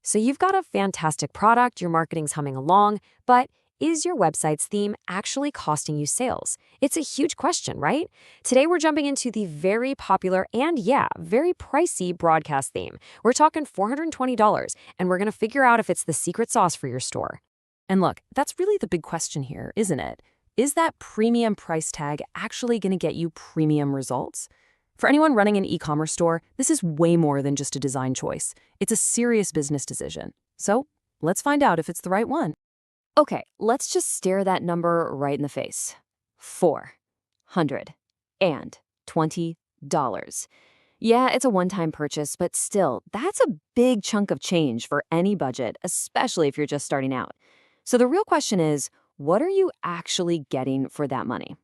So you've got a fantastic product, your marketing's humming along, but is your website's theme actually costing you sales? It's a huge question, right? Today we're jumping into the very popular and very pricey broadcast theme. We're talking $420, and we're going to figure out if it's the secret sauce for your store. And look, that's really the big question here, isn't it? Is that premium price tag actually going to get you premium results? For anyone running an e-commerce store, this is way more than just a design choice. It's a serious business decision. So let's find out if it's the right one. Okay, let's just stare that number right in the face. $420. Yeah, it's a one-time purchase, but still, that's a big chunk of change for any budget, especially if you're just starting out. So the real question is, what are you actually getting for that money?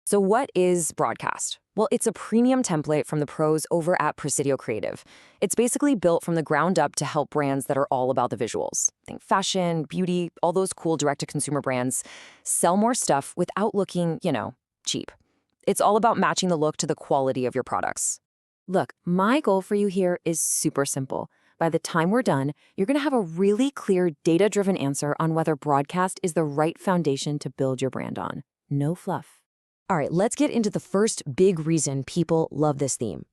So what is broadcast? Well, it's a premium template from the pros over at Presidio Creative. It's basically built from the ground up to help brands that are all about the visuals. Think fashion, beauty, all those cool direct-to-consumer brands sell more stuff without looking, cheap. It's all about matching the look to the quality of your products. Look, my goal for you here is super simple. By the time we're done, you're going to have a really clear, data-driven answer on whether broadcast is the right foundation to build your brand on. No fluff. All right, let's get into the first big reason people love this theme.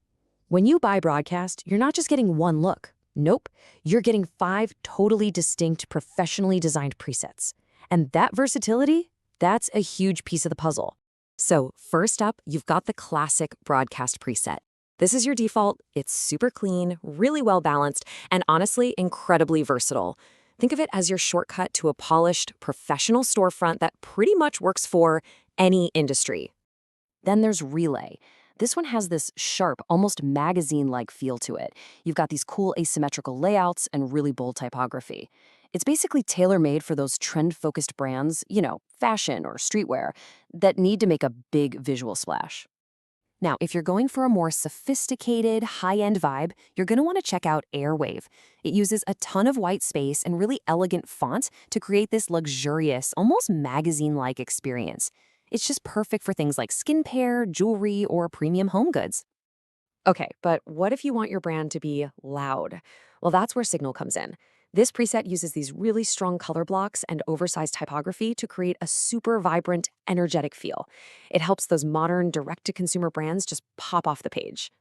When you buy broadcast, you're not just getting one look. Nope, you're getting 5 totally distinct, professionally designed presets. And that versatility, that's a huge piece of the puzzle. So first up, you've got the classic broadcast preset. This is your default. It's super clean, really well balanced, and honestly, incredibly versatile. Think of it as your shortcut to a polished, professional storefront that pretty much works for any industry. Then there's Relay. This one has this sharp, almost magazine-like feel to it. You've got these cool asymmetrical layouts and really bold typography. It's basically tailor-made for those trend-focused brands, fashion or streetwear, that need to make a big visual splash. Now, if you're going for a more sophisticated, high-end vibe, you're going to want to check out Airwave. It uses a ton of white space and really elegant font to create this luxurious, almost magazine-like experience. It's just perfect for things like skincare, jewelry, or premium home goods. Okay, but what if you want your brand to be loud? Well, that's where Signal comes in. This preset uses these really strong color blocks and oversized typography to create a super vibrant, energetic feel. It helps those modern, direct-to-consumer brands just pop off the page.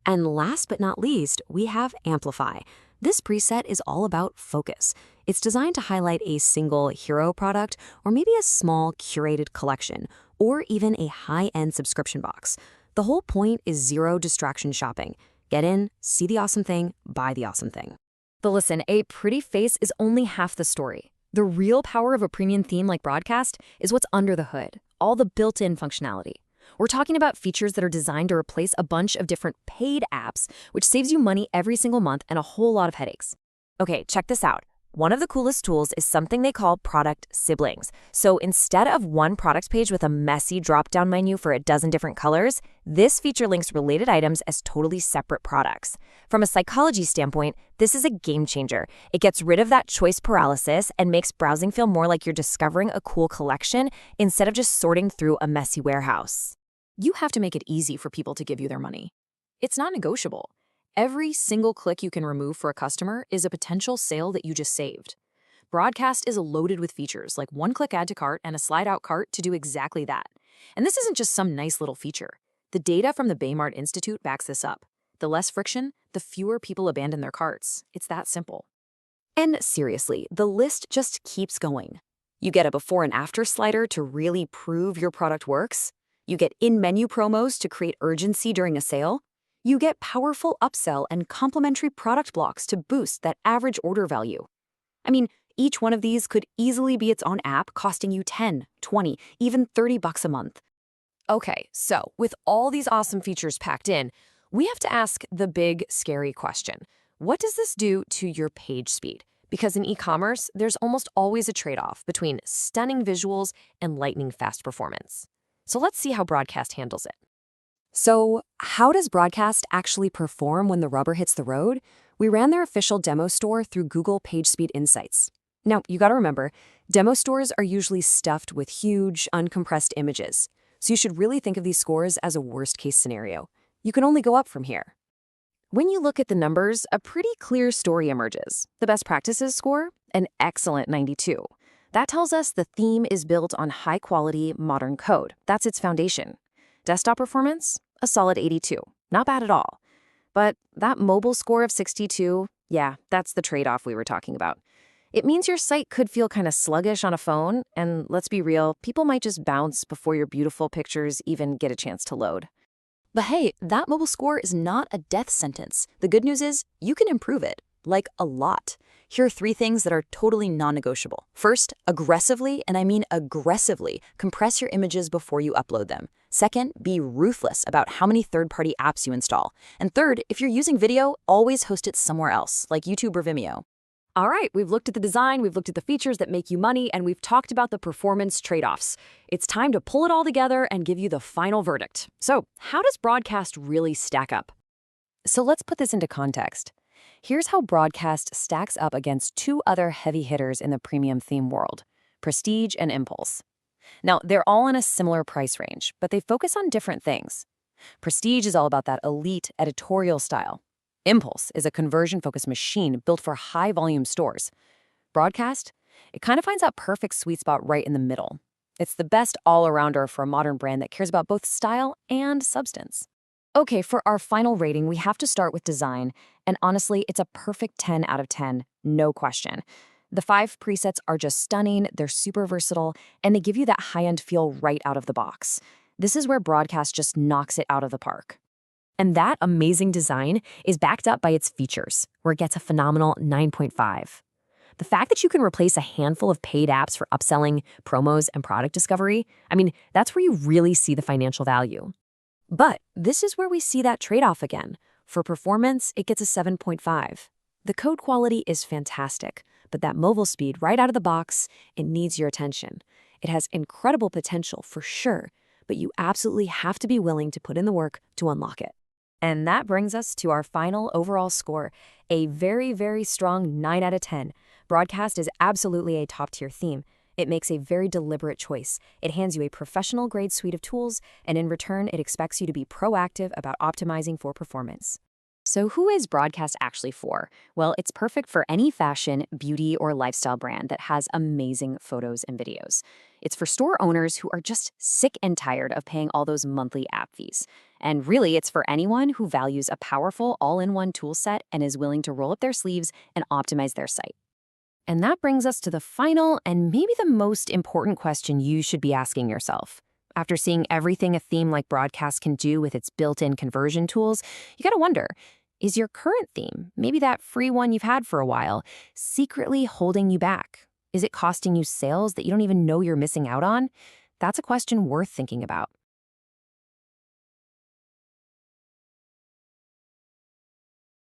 And last but not least, we have Amplify. This preset is all about focus. It's designed to highlight a single hero product or maybe a small curated collection or even a high-end subscription box. The whole point is zero distraction shopping. Get in, see the awesome thing, buy the awesome thing. But listen, a pretty face is only half the story. The real power of a premium theme like broadcast is what's under the hood, all the built-in functionality. We're talking about features that are designed to replace a bunch of different paid apps, which saves you money every single month and a whole lot of headaches. Okay, check this out. One of the coolest tools is something they call product siblings. So instead of one product page with a messy drop-down menu for a dozen different colors, this feature links related items as totally separate products. From a psychology standpoint, this is a game changer. It gets rid of that choice paralysis and makes browsing feel more like you're discovering a cool collection instead of just sorting through a messy warehouse. You have to make it easy for people to give you their money. It's not negotiable. Every single click you can remove for a customer is a potential sale that you just saved. Broadcast is loaded with features like one-click add to cart and a slide-out cart to do exactly that. And this isn't just some nice little feature. The data from the Baymart Institute backs this up. The less friction, the fewer people abandon their carts. It's that simple. And seriously, the list just keeps going. You get a before and after slider to really prove your product works. You get in-menu promos to create urgency during a sale. You get powerful upsell and complementary product blocks to boost that average order value. I mean, each one of these could easily be its own app costing you $10, $20, even $30 a month. Okay, so with all these awesome features packed in, we have to ask the big, scary question. What does this do to your page speed? Because in e-commerce, there's almost always a trade-off between stunning visuals and lightning-fast performance. So let's see how broadcast handles it. So how does broadcast actually perform when the rubber hits the road? We ran their official demo store through Google PageSpeed Insights. Now, you gotta remember, demo stores are usually stuffed with huge, uncompressed images. So you should really think of these scores as a worst-case scenario. You can only go up from here. When you look at the numbers, a pretty clear story emerges. The best practices score, an excellent 92. That tells us the theme is built on high-quality, modern code. That's its foundation. Desktop performance, a solid 82. Not bad at all. But that mobile score of 62, yeah, that's the trade-off we were talking about. It means your site could feel kind of sluggish on a phone, and let's be real, people might just bounce before your beautiful pictures even get a chance to load. But hey, that mobile score is not a death sentence. The good news is you can improve it, like a lot. Here are 3 things that are totally non-negotiable. First, aggressively, and I mean aggressively, compress your images before you upload them. Second, be ruthless about how many third-party apps you install. And third, if you're using video, always host it somewhere else, like YouTube or Vimeo. All right, we've looked at the design, we've looked at the features that make you money, and we've talked about the performance trade-offs. It's time to pull it all together and give you the final verdict. So, how does Broadcast really stack up? So let's put this into context. Here's how Broadcast stacks up against 2 other heavy hitters in the premium theme world, Prestige and Impulse. Now, they're all in a similar price range, but they focus on different things. Prestige is all about that elite editorial style. Impulse is a conversion-focused machine built for high-volume stores. Broadcast, it kind of finds that perfect sweet spot right in the middle. It's the best all-arounder for a modern brand that cares about both style and substance. Okay, for our final rating, we have to start with design, and honestly, it's a perfect 10 out of 10, no question. The 5 presets are just stunning, they're super versatile, and they give you that high-end feel right out of the box. This is where Broadcast just knocks it out of the park. And that amazing design is backed up by its features, where it gets a phenomenal 9.5. The fact that you can replace a handful of paid apps for upselling, promos, and product discovery, I mean, that's where you really see the financial value. But this is where we see that trade-off again. For performance, it gets a 7.5. The code quality is fantastic, but that mobile speed right out of the box, it needs your attention. It has incredible potential for sure, but you absolutely have to be willing to put in the work to unlock it. And that brings us to our final overall score, a very, very strong 9 out of 10. Broadcast is absolutely a top-tier theme. It makes a very deliberate choice. It hands you a professional-grade suite of tools, and in return, it expects you to be proactive about optimizing for performance. So who is Broadcast actually for? Well, it's perfect for any fashion, beauty, or lifestyle brand that has amazing photos and videos. It's for store owners who are just sick and tired of paying all those monthly app fees. And really, it's for anyone who values a powerful all-in-one tool set and is willing to roll up their sleeves and optimize their site. And that brings us to the final and maybe the most important question you should be asking yourself. After seeing everything a theme like Broadcast can do with its built-in conversion tools, you gotta wonder, is your current theme, maybe that free one you've had for a while, secretly holding you back? Is it costing you sales that you don't even know you're missing out on? That's a question worth thinking about.